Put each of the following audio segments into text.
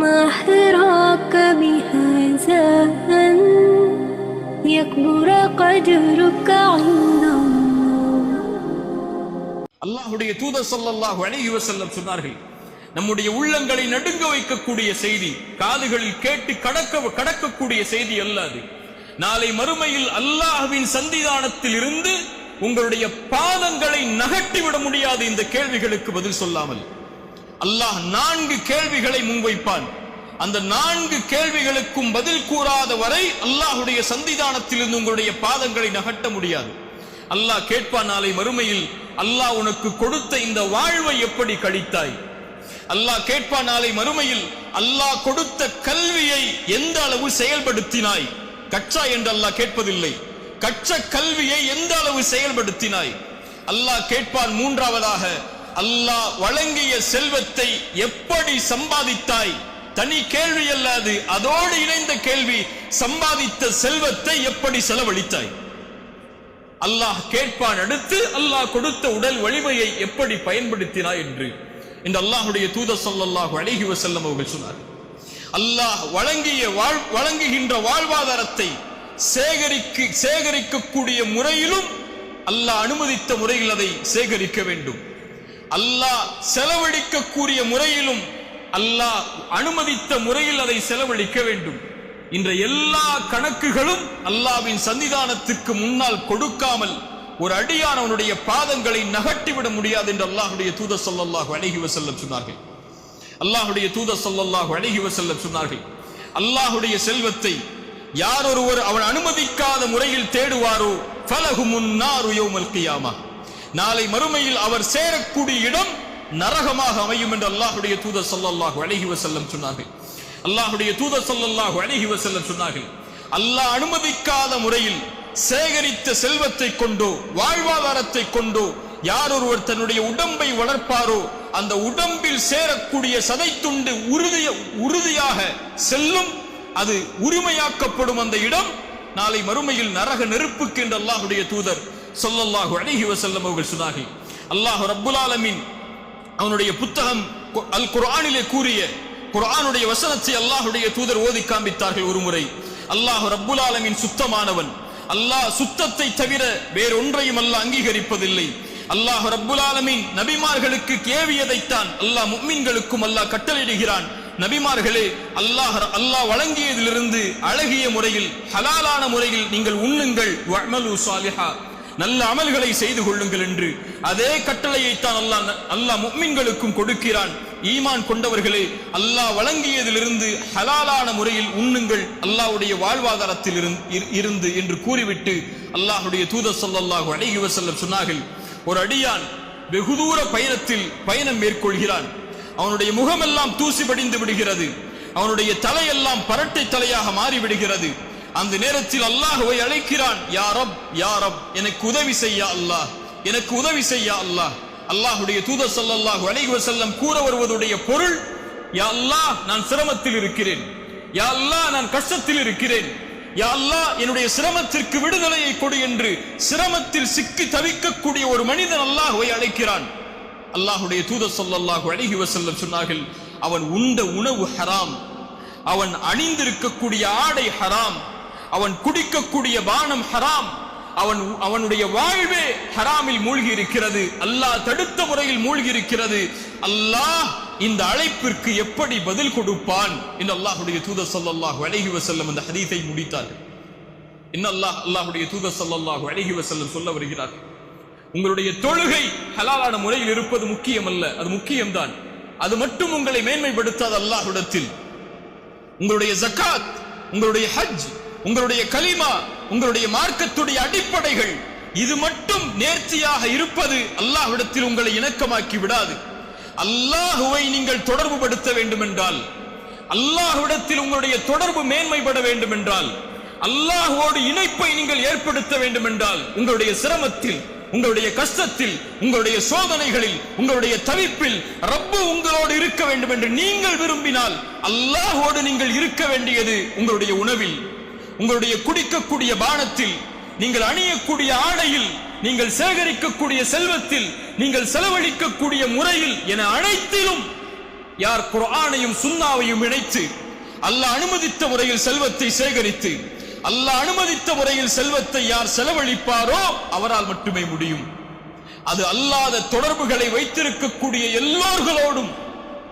ما حراك بهذا أن يكبر قدرك عند الله. அல்லாஹ்வுடைய தூதர் ஸல்லல்லாஹு அலைஹி வஸல்லம் சொன்னார்கள், நம்முடைய உள்ளங்களை நடுங்க வைக்கக்கூடிய செய்தி, காதுகளில் கேட்டு கடக்கக்கூடிய செய்தி அல்லாது. நாளை மறுமையில் அல்லாஹ்வின் சன்னிதானத்தில் இருந்து உங்களுடைய பாதங்களை நகட்டிவிட முடியாது. இந்த கேள்விகளுக்கு பதில் சொல்லாமல் அல்லாஹ் 4 கேள்விகளை முன்வைப்பான். அந்த 4 கேள்விகளுக்கும் பதில் கூறாத வரை அல்லாஹ்வுடைய சன்னிதானத்தில் இருந்து உங்களுடைய பாதங்களை நகட்ட முடியாது. அல்லாஹ் கேட்பான் நாளை மறுமையில், அல்லாஹ் உனக்கு கொடுத்த இந்த வாழ்வை எப்படி கழித்தாய்? அல்லாஹ் கேட்பான் நாளை மறுமையில், அல்லாஹ் கொடுத்த கல்வியை எந்த அளவு செயல்படுத்தினாய்? கற்றா என்று அல்லாஹ் கேட்பதில்லை, கற்ற கல்வியை எந்த அளவு செயல்படுத்தினாய்? அல்லாஹ் கேட்பான் மூன்றாவதாக, அல்லாஹ் வழங்கிய செல்வத்தை எப்படி சம்பாதித்தாய்? தனி கேள்வி அல்லாது, அதோடு இணைந்த கேள்வி, சம்பாதித்த செல்வத்தை எப்படி செலவழித்தாய்? அல்லாஹ் கேட்பான் அடுத்து, அல்லாஹ் கொடுத்த உடல் வலிமையை எப்படி பயன்படுத்தினாய் என்று. இந்த அல்லாஹ்வுடைய தூதர் ஸல்லல்லாஹு அலைஹி வஸல்லம் அவர்கள் சொன்னார், அல்லாஹ் வழங்குகின்ற வாழ்வாதாரத்தை சேகரிக்கக்கூடிய முறையிலும் அல்லாஹ் அனுமதித்த முறையில் அதை சேகரிக்க வேண்டும். அல்லாஹ் செலவழிக்கக்கூடிய முறையிலும் அல்லாஹ் அனுமதித்த முறையில் அதை செலவழிக்க வேண்டும். இன்ற எல்லா கணக்குகளும் அல்லாஹ்வின் சன்னிதானத்துக்கு முன்னால் கொடுக்காமல் ஒரு அடியான் அவனுடைய பாதங்களை நகட்டிவிட முடியாது என்று அல்லாஹ்வுடைய தூதர் ஸல்லல்லாஹு அலைஹி வஸல்லம் சொன்னார்கள். அல்லாஹ்வுடைய தூதர் ஸல்லல்லாஹு அலைஹி வஸல்லம் சொன்னார்கள், அல்லாஹ்வுடைய செல்வத்தை யார் ஒருவர் அவன் அனுமதிக்காத முறையில் தேடுவாரோ ஃபலஹுமுன் நாரு யௌமல் கியாமா, நாளை மறுமையில் அவர் சேரக்கூடிய இடம் நரகமாக அமையும் என்று அல்லாஹ்வுடைய தூதர் ஸல்லல்லாஹு அலைஹி வஸல்லம் சொன்னார்கள். அல்லாஹ்வுடைய தூதர் ஸல்லல்லாஹு அலைஹி வஸல்லம் சொன்னார்கள், அல்லாஹ் அனுமதிக்காத முறையில் சேகரித்த செல்வத்தை கொண்டோ வாழ்வாதாரத்தை கொண்டோ யார் ஒருவர் தன்னுடைய உடம்பை வளர்ப்பாரோ அந்த உடம்பில் சேரக்கூடிய சதைத்துண்டு உறுதியாக செல்லும், அது உரிமையாக்கப்படும். அந்த இடம் நாளை மறுமையில் நரக நெருப்புக்கு என்று அல்லாஹ்வுடைய தூதர் ஸல்லல்லாஹு அலைஹி வஸல்லம் அவர்கள் சொன்னார்கள். அல்லாஹ் ரப்புல் ஆலமீன் அவனுடைய புத்தகம் அல் குர்ஆனிலே கூறிய குர்ஆனுடைய வசனத்தை அல்லாஹ்வுடைய தூதர் ஓதி காண்பித்தார்கள். ஒரு முறை அல்லாஹ் ரப்புல் ஆலமீன் சுத்தமானவன், அல்லாஹ் சுத்தத்தை தவிர வேறொன்றையும் அல்லாஹ் அங்கீகரிப்பதில்லை. அல்லாஹ் ரப்புல் ஆலமீன் நபிமார்களுக்கு ஏவியதைத்தான் அல்லாஹ் முஃமின்களுக்கும் அல்லாஹ் கட்டளையிடுகிறான். நபிமார்களே, அல்லாஹ் வழங்கியதிலிருந்து அழகிய முறையில் ஹலாலான முறையில் நீங்கள் உண்ணுங்கள், வஅமலு ஸாலிஹா, நல்ல அமல்களை செய்து கொள்ளுங்கள் என்று அதே கட்டளையைத்தான் அல்லாஹ் முஃமின்களுக்கும் கொடுக்கிறான். ஈமான் கொண்டவர்களே, அல்லாஹ் வழங்கியதிலிருந்து ஹலாலான முறையில் உண்ணுங்கள், அல்லாஹ்வுடைய வாழ்வாதாரத்தில் இருந்து என்று கூறிவிட்டு அல்லாஹ்வுடைய தூதர் ஸல்லல்லாஹு அலைஹி வஸல்லம் சொன்னார்கள், ஒரு அடியான் வெகு தூர பயணம் மேற்கொள்கிறான், அவனுடைய முகமெல்லாம் தூசி படிந்து விடுகிறது, அவனுடைய தலையெல்லாம் பரட்டை தலையாக மாறிவிடுகிறது. அந்த நேரத்தில் அல்லாஹ்வை அழைக்கிறான், யா ரப் யா ரப், எனக்கு உதவி செய்ய அல்லாஹ், எனக்கு உதவி செய்ய அல்லாஹ். அல்லாஹ்வுடைய தூதர் ஸல்லல்லாஹு அலைஹி வஸல்லம் கூற வருவதுடைய பொருள், யா அல்லாஹ் நான் சிரமத்தில் இருக்கிறேன், யா அல்லாஹ் நான் கஷ்டத்தில் இருக்கிறேன், யா அல்லாஹ் என்னுடைய சிரமத்திற்கு விடுதலையை கொடு என்று சிரமத்தில் சிக்கி தவிக்கக்கூடிய ஒரு மனிதன் அல்லாஹ்வை அழைக்கிறான். அல்லாஹ்வுடைய தூதர் ஸல்லல்லாஹு அலைஹி வஸல்லம் சொன்னார்கள், அவன் உண்ட உணவு ஹராம், அவன் அணிந்திருக்கக்கூடிய ஆடை ஹராம், அவன் குடிக்கக்கூடிய பானம் ஹராம், அவனுடைய வாழ்வே ஹராமில் மூழ்கி இருக்கிறது, அல்லாஹ் தடுத்த முறையில் மூழ்கி இருக்கிறது. அல்லாஹ் இந்த அழைப்பிற்கு எப்படி பதில் கொடுப்பான் என்று அல்லாஹ்வுடைய தூதர் ஸல்லல்லாஹு அலைஹி வஸல்லம் அந்த ஹதீஸை முடித்தார்கள். அல்லாஹ்வுடைய தூதர் ஸல்லல்லாஹு அலைஹி வஸல்லம் சொல்ல வருகிறார், உங்களுடைய தொழுகை ஹலாலான முறையில் இருப்பது முக்கியம் அல்ல, அது முக்கியம்தான், அது மட்டும் உங்களை மேன்மைப்படுத்தாத அல்லாஹ்விடத்தில். உங்களுடைய ஜகாத், உங்களுடைய ஹஜ், உங்களுடைய கலிமா, உங்களுடைய மார்க்கத்துடைய அடிப்படைகள், இது மட்டும் நேர்த்தியாக இருப்பது அல்லாஹ்விடத்தில் உங்களை இணக்கமாக்கி விடாது. அல்லாஹ்வை நீங்கள் தொடர்பு படுத்த வேண்டும் என்றால், அல்லாஹ்விடத்தில் உங்களுடைய தொடர்பு மேன்மைப்பட வேண்டும் என்றால், அல்லாஹ்வோடு இணைப்பை நீங்கள் ஏற்படுத்த வேண்டும் என்றால், உங்களுடைய சிரமத்தில், உங்களுடைய கஷ்டத்தில், உங்களுடைய சோதனைகளில், உங்களுடைய தவிப்பில் ரப்பு உங்களோடு இருக்க வேண்டும் என்று நீங்கள் விரும்பினால், அல்லாஹ்வோடு நீங்கள் இருக்க வேண்டியது உங்களுடைய உணவில், உங்களுடைய குடிக்கக்கூடிய பானத்தில், நீங்கள் அணியக்கூடிய ஆடையில், நீங்கள் சேகரிக்கக்கூடிய செல்வத்தில், நீங்கள் செலவழிக்கக்கூடிய முறையில் என அனைத்திலும் யார் குர்ஆனையும் சுன்னாவையும் இணைத்து அல்லாஹ் அனுமதித்த முறையில் செல்வத்தை சேகரித்து அல்லாஹ் அனுமதித்த முறையில் செல்வத்தை யார் செலவழிப்பாரோ அவரால் மட்டுமே முடியும். அது அல்லாத தொடர்புகளை வைத்திருக்கக்கூடிய எல்லோர்களோடும்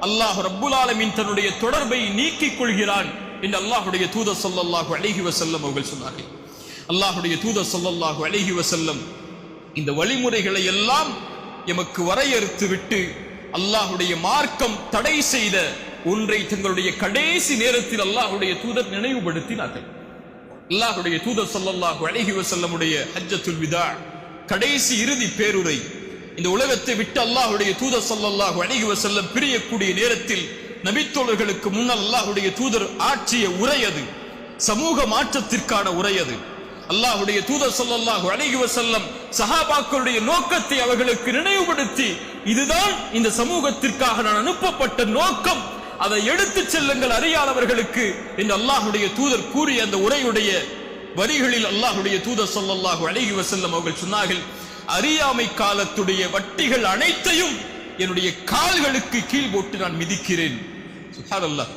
அல்லாஹ் ரப்புல் ஆலமீன் தன்னுடைய தொடர்பை நீக்கிக் கொள்கிறான் என்று அல்லாஹ்வுடைய தூதர் ஸல்லல்லாஹு அலைஹி வஸல்லம் அவர்கள் சொன்னார்கள். அல்லாஹ்வுடைய தூதர் ஸல்லல்லாஹு அலைஹி வஸல்லம் இந்த வழிமுறைகளை எல்லாம் எமக்கு வரையறுத்து விட்டு அல்லாஹ்வுடைய மார்க்கம் தடை செய்த ஒன்றை தங்களுடைய கடைசி நேரத்தில் அல்லாஹ்வுடைய தூதர் நினைவுபடுத்தினார்கள். அல்லாஹ்வுடைய தூதர் ஸல்லல்லாஹு அலைஹி வஸல்லமுடைய ஹஜ்ஜத்துல் விதா கடைசி இறுதி பேருரை, இந்த உலகத்தை விட்டு அல்லாஹ்வுடைய தூதர் ஸல்லல்லாஹு அலைஹி வஸல்லம் பிரியக்கூடிய நேரத்தில் நபித்தோழர்களுக்கு முன்னால் அல்லாஹ்வுடைய தூதர் ஆற்றிய உரை அது, சமூக மாற்றத்திற்கான உரை அது. அல்லாஹ்வுடைய தூதர் ஸல்லல்லாஹு அலைஹி வஸல்லம் சஹாபாக்களுடைய நோக்கத்தை அவர்களுக்கு நினைவுபடுத்தி, இதுதான் இந்த சமூகத்திற்காக நான் அனுப்பப்பட்ட நோக்கம், அதை எடுத்துச் செல்லுங்கள் அறியாதவர்களுக்கு என்று அல்லாஹ்வுடைய தூதர் கூறிய அந்த உரையுடைய வரிகளில் அல்லாஹ்வுடைய தூதர் ஸல்லல்லாஹு அலைஹி வஸல்லம் அவர்கள் சொன்னார்கள், அறியாமை காலத்துடைய வட்டிகள் அனைத்தையும் என்னுடைய கால்களுக்கு கீழ் போட்டு நான் மிதிக்கிறேன். சுப்ஹானல்லாஹ்.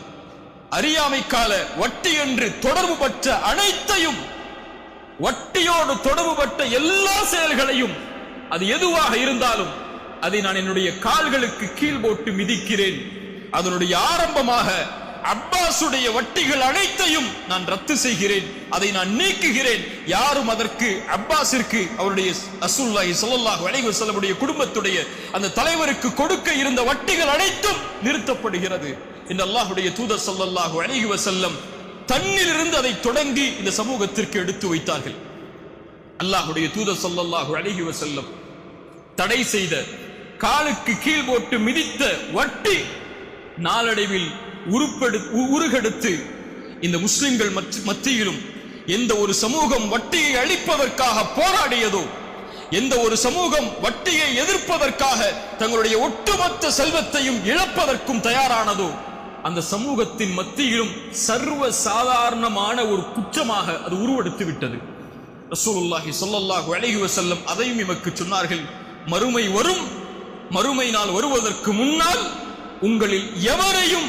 அறியாமை கால வட்டி என்று தொடர்பு பற்ற அனைத்தையும், வட்டியோடு தொடர்பு பட்ட எல்லா செயல்களையும், அது எதுவாக இருந்தாலும் அதை நான் என்னுடைய கால்களுக்கு கீழ் போட்டு மிதிக்கிறேன். அதனுடைய ஆரம்பமாக அப்பாஸுடைய வட்டிகள் அனைத்தையும் நான் ரத்து செய்கிறேன், அதை நான் நீக்குகிறேன். யாரும் அதற்கு அப்பாஸிற்கு அவருடைய ரசூலுல்லாஹி ஸல்லல்லாஹு அலைஹி வஸல்லமுடைய குடும்பத்துடைய அந்த தலைவருக்கு கொடுக்க இருந்த வட்டிகள் அனைத்தும் நிறுத்தப்படுகிறது என்று அல்லாஹ்வுடைய தூதர் ஸல்லல்லாஹு அலைஹி வஸல்லம் தன்னிலிருந்து அதை தொடங்கி இந்த சமூகத்திற்கு எடுத்து வைத்தார்கள். அல்லாஹ்வுடைய தூதர் ஸல்லல்லாஹு அலைஹி வஸல்லம் தடை செய்த, காலுக்கு கீழ் போட்டு மிதித்த வட்டி நாளடைவில் உருகெடுத்து இந்த முஸ்லிம்கள் மத்தியிலும் எந்த ஒரு சமூகம் வட்டியை அழிப்பதற்காக போராடியதோ, எந்த ஒரு சமூகம் வட்டியை எதிர்ப்பதற்காக தங்களுடைய ஒட்டுமொத்த செல்வத்தையும் இழப்பதற்கும் தயாரானதோ, அந்த சமூகத்தின் மத்தியிலும் சர்வ சாதாரணமான ஒரு குற்றமாக அது உருவெடுத்து விட்டது. ரசூலுல்லாஹி ஸல்லல்லாஹு அலைஹி வஸல்லம் அதையும் எமக்கு சொன்னார்கள். மறுமை வரும், மறுமை நாள் வருவதற்கு முன்னால் உங்களில் எவரையும்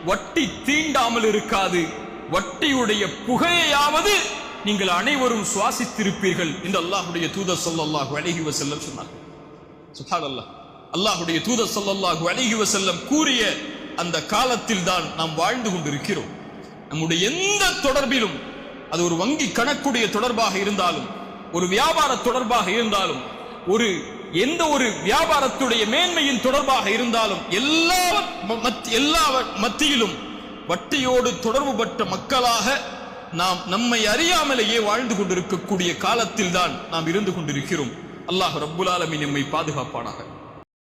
வட்டி தீண்டாமல் இருக்காது, வட்டியுடைய புகையாவது நீங்கள் அனைவரும் சுவாசித்திருப்பீர்கள் என்று அல்லாஹ்வுடைய தூதர் ஸல்லல்லாஹு அலைஹி வஸல்லம் சொன்னார்கள். சுப்ஹானல்லாஹ். அல்லாஹ்வுடைய தூதர் ஸல்லல்லாஹு அலைஹி வஸல்லம் கூறிய அந்த காலத்தில் தான் நாம் வாழ்ந்து கொண்டிருக்கிறோம். நம்முடைய எந்த தொடர்பிலும், அது ஒரு வங்கி கணக்குடைய தொடர்பாக இருந்தாலும், ஒரு வியாபார தொடர்பாக இருந்தாலும், எந்த ஒரு வியாபாரத்துடைய மேன்மையின் தொடர்பாக இருந்தாலும், எல்லா மத்தியிலும் வட்டியோடு தொடர்பு பட்ட மக்களாக நாம் நம்மை அறியாமலேயே வாழ்ந்து கொண்டிருக்கக்கூடிய காலத்தில் தான் நாம் இருந்து கொண்டிருக்கிறோம். அல்லாஹ் ரப்புல் ஆலமீன் நம்மை பாதுகாப்பானாக.